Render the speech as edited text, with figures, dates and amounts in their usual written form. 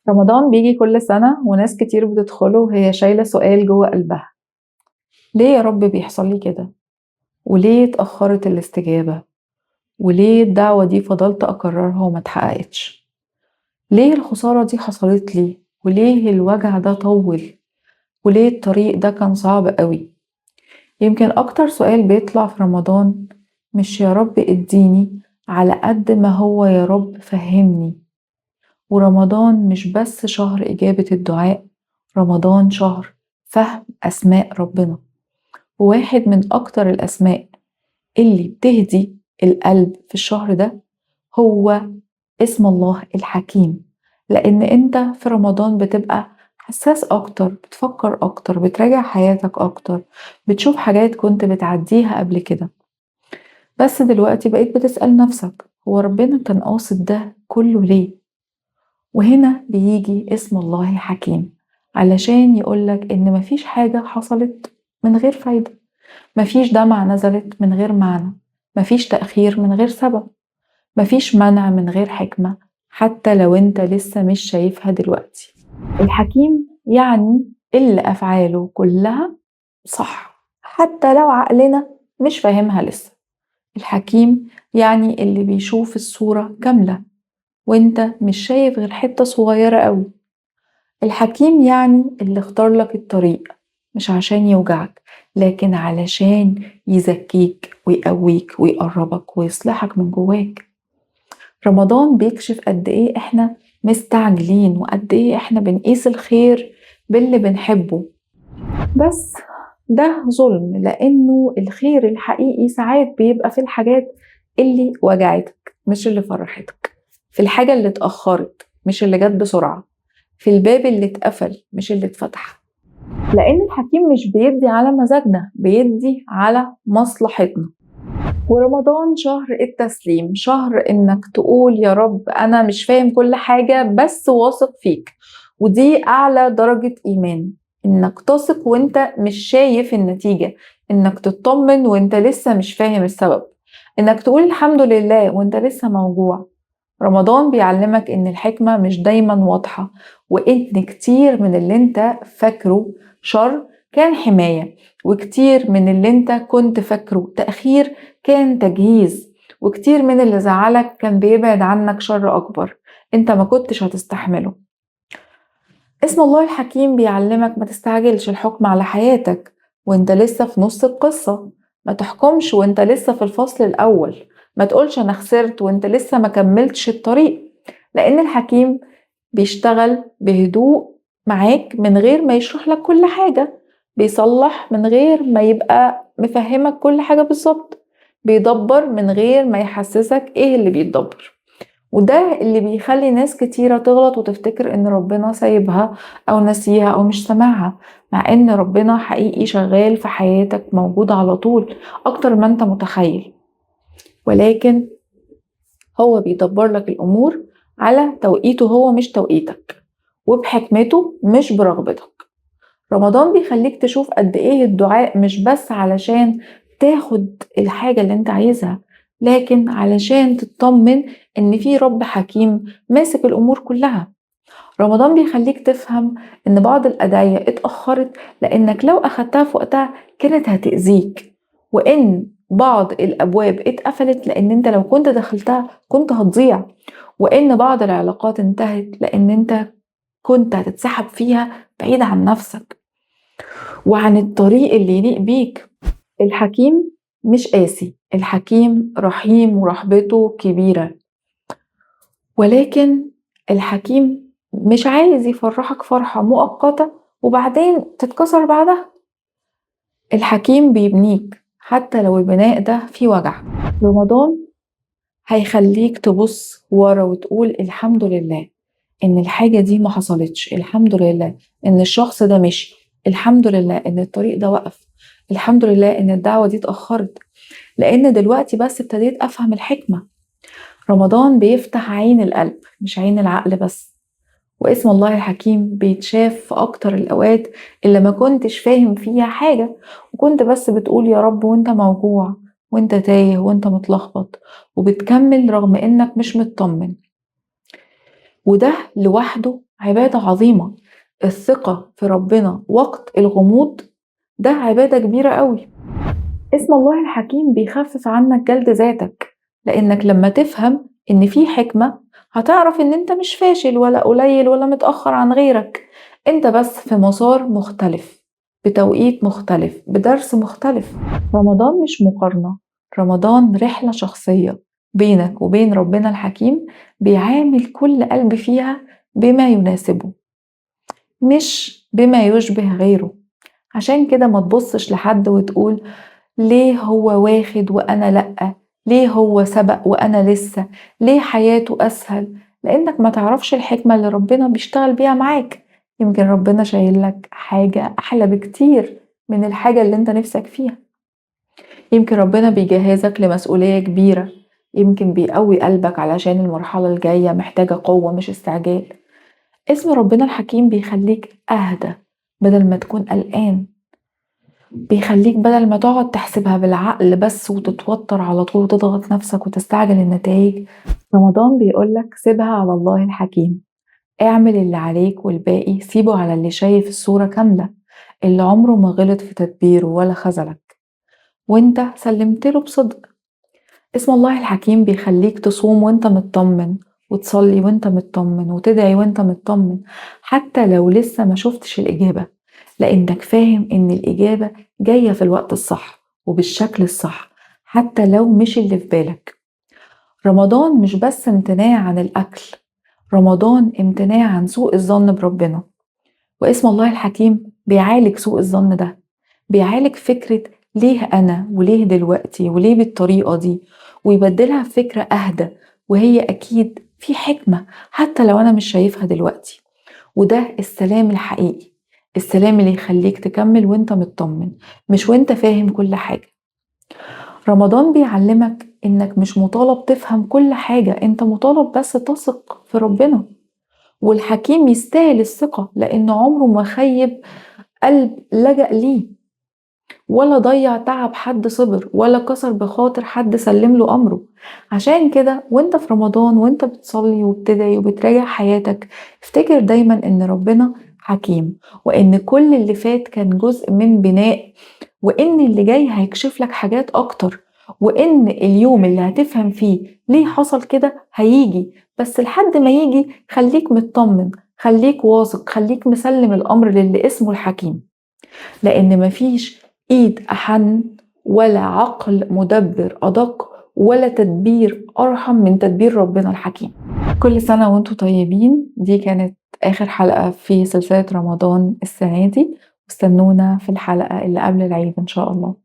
رمضان بيجي كل سنة وناس كتير بتدخله وهي شايلة سؤال جوه قلبها. ليه يا رب بيحصل لي كده؟ وليه اتأخرت الاستجابة؟ وليه الدعوة دي فضلت أكررها وما اتحققتش؟ ليه الخسارة دي حصلت لي؟ وليه الوجع ده طول؟ وليه الطريق ده كان صعب قوي؟ يمكن أكتر سؤال بيطلع في رمضان مش يا رب اديني، على قد ما هو يا رب فهمني. ورمضان مش بس شهر إجابة الدعاء، رمضان شهر فهم أسماء ربنا. وواحد من أكتر الأسماء اللي بتهدي القلب في الشهر ده هو اسم الله الحكيم. لأن أنت في رمضان بتبقى حساس أكتر، بتفكر أكتر، بتراجع حياتك أكتر، بتشوف حاجات كنت بتعديها قبل كده، بس دلوقتي بقيت بتسأل نفسك هو ربنا كان قاصد ده كله ليه؟ وهنا بيجي اسم الله الحكيم علشان يقولك إن مفيش حاجة حصلت من غير فايدة، مفيش دمعة نزلت من غير معنى، مفيش تأخير من غير سبب، مفيش منع من غير حكمة، حتى لو انت لسه مش شايفها دلوقتي. الحكيم يعني اللي أفعاله كلها صح حتى لو عقلنا مش فاهمها لسه. الحكيم يعني اللي بيشوف الصورة كاملة وانت مش شايف غير حتة صغيرة قوي. الحكيم يعني اللي اختار لك الطريق مش عشان يوجعك، لكن علشان يزكيك ويقويك ويقربك ويصلحك من جواك. رمضان بيكشف قد ايه احنا مستعجلين وقد ايه احنا بنقيس الخير باللي بنحبه، بس ده ظلم، لانه الخير الحقيقي ساعات بيبقى في الحاجات اللي وجعتك مش اللي فرحتك، في الحاجة اللي اتأخرت مش اللي جت بسرعة، في الباب اللي اتقفل مش اللي اتفتح. لأن الحكيم مش بيدي على مزاجنا، بيدي على مصلحتنا. ورمضان شهر التسليم، شهر انك تقول يا رب انا مش فاهم كل حاجة بس واثق فيك. ودي اعلى درجة ايمان، انك تثق وانت مش شايف النتيجة، انك تطمن وانت لسه مش فاهم السبب، انك تقول الحمد لله وانت لسه موجوع. رمضان بيعلمك ان الحكمة مش دايما واضحة، وان كتير من اللي انت فاكره شر كان حماية، وكتير من اللي انت كنت فاكره تأخير كان تجهيز، وكتير من اللي زعلك كان بيبعد عنك شر أكبر انت ما كنتش هتستحمله. اسم الله الحكيم بيعلمك ما تستعجلش الحكم على حياتك وانت لسه في نص القصة، ما تحكمش وانت لسه في الفصل الأول، ما تقولش أنا خسرت وانت لسه ما كملتش الطريق. لأن الحكيم بيشتغل بهدوء معاك من غير ما يشرح لك كل حاجة، بيصلح من غير ما يبقى مفهمك كل حاجة بالظبط، بيدبر من غير ما يحسسك ايه اللي بيتدبر. وده اللي بيخلي ناس كتيرة تغلط وتفتكر ان ربنا سايبها او نسيها او مش سامعها، مع ان ربنا حقيقي شغال في حياتك، موجود على طول اكتر ما انت متخيل. ولكن هو بيدبر لك الامور على توقيته، هو مش توقيتك، وبحكمته مش برغبتك. رمضان بيخليك تشوف قد ايه الدعاء مش بس علشان تاخد الحاجة اللي انت عايزها، لكن علشان تطمن ان في رب حكيم ماسك الامور كلها. رمضان بيخليك تفهم ان بعض الادعية اتأخرت لانك لو اخدتها في وقتها كانت هتأذيك، وان بعض الابواب اتقفلت لان انت لو كنت دخلتها كنت هتضيع، وان بعض العلاقات انتهت لان انت كنت هتتسحب فيها بعيد عن نفسك وعن الطريق اللي يليق بيك. الحكيم مش قاسي، الحكيم رحيم ورحمته كبيرة، ولكن الحكيم مش عايز يفرحك فرحة مؤقتة وبعدين تتكسر بعدها. الحكيم بيبنيك حتى لو البناء ده فيه وجع. رمضان هيخليك تبص ورا وتقول الحمد لله ان الحاجة دي ما حصلتش، الحمد لله ان الشخص ده مشي، الحمد لله ان الطريق ده وقف، الحمد لله ان الدعوة دي اتأخرت، لان دلوقتي بس ابتديت افهم الحكمة. رمضان بيفتح عين القلب مش عين العقل بس. واسم الله الحكيم بيتشاف في اكتر الاوقات اللي ما كنتش فاهم فيها حاجة، وكنت بس بتقول يا رب وانت موجوع وانت تايه وانت متلخبط، وبتكمل رغم انك مش مطمن. وده لوحده عبادة عظيمة. الثقة في ربنا وقت الغموض ده عبادة كبيرة قوي. اسم الله الحكيم بيخفف عنك جلد ذاتك، لأنك لما تفهم إن في حكمة هتعرف إن أنت مش فاشل ولا قليل ولا متأخر عن غيرك، أنت بس في مسار مختلف، بتوقيت مختلف، بدرس مختلف. رمضان مش مقارنة، رمضان رحلة شخصية بينك وبين ربنا الحكيم، بيعامل كل قلب فيها بما يناسبه مش بما يشبه غيره. عشان كده ما تبصش لحد وتقول ليه هو واخد وأنا لأ، ليه هو سبق وأنا لسه، ليه حياته أسهل، لأنك ما تعرفش الحكمة اللي ربنا بيشتغل بيها معاك. يمكن ربنا شايل لك حاجة أحلى بكتير من الحاجة اللي انت نفسك فيها. يمكن ربنا بيجهزك لمسؤولية كبيرة، يمكن بيقوي قلبك علشان المرحلة الجاية محتاجة قوة مش استعجال. اسم ربنا الحكيم بيخليك أهدى بدل ما تكون قلقان، بيخليك بدل ما تقعد تحسبها بالعقل بس وتتوتر على طول وتضغط نفسك وتستعجل النتائج. رمضان بيقولك سيبها على الله الحكيم، اعمل اللي عليك والباقي سيبه على اللي شايف الصورة كاملة، اللي عمره ما غلط في تدبيره ولا خذلك وانت سلمتله بصدق. اسم الله الحكيم بيخليك تصوم وانت مطمن، وتصلي وانت مطمن، وتدعي وانت مطمن، حتى لو لسه ما شفتش الإجابة، لأنك فاهم إن الإجابة جاية في الوقت الصح وبالشكل الصح، حتى لو مش اللي في بالك. رمضان مش بس امتناع عن الأكل، رمضان امتناع عن سوء الظن بربنا. واسم الله الحكيم بيعالج سوء الظن ده، بيعالج فكرة ليه أنا وليه دلوقتي وليه بالطريقة دي، ويبدلها بفكرة أهدى وهي أكيد في حكمة حتى لو أنا مش شايفها دلوقتي. وده السلام الحقيقي، السلام اللي يخليك تكمل وانت مطمن مش وانت فاهم كل حاجة. رمضان بيعلمك انك مش مطالب تفهم كل حاجة، انت مطالب بس تثق في ربنا. والحكيم يستاهل الثقة لأنه عمره ما خيب قلب لجأ ليه، ولا ضيع تعب حد صبر، ولا كسر بخاطر حد سلم له أمره. عشان كده وانت في رمضان وانت بتصلي وبتدعي وبتراجع حياتك، افتكر دايما ان ربنا حكيم، وان كل اللي فات كان جزء من بناء، وان اللي جاي هيكشف لك حاجات اكتر، وان اليوم اللي هتفهم فيه ليه حصل كده هيجي. بس لحد ما يجي خليك مطمن، خليك واثق، خليك مسلم الامر للي اسمه الحكيم، لان مفيش ايد احن ولا عقل مدبر ادق ولا تدبير ارحم من تدبير ربنا الحكيم. كل سنة وانتم طيبين. دي كانت اخر حلقة في سلسلة رمضان السنة دي، واستنونا في الحلقة اللي قبل العيد ان شاء الله.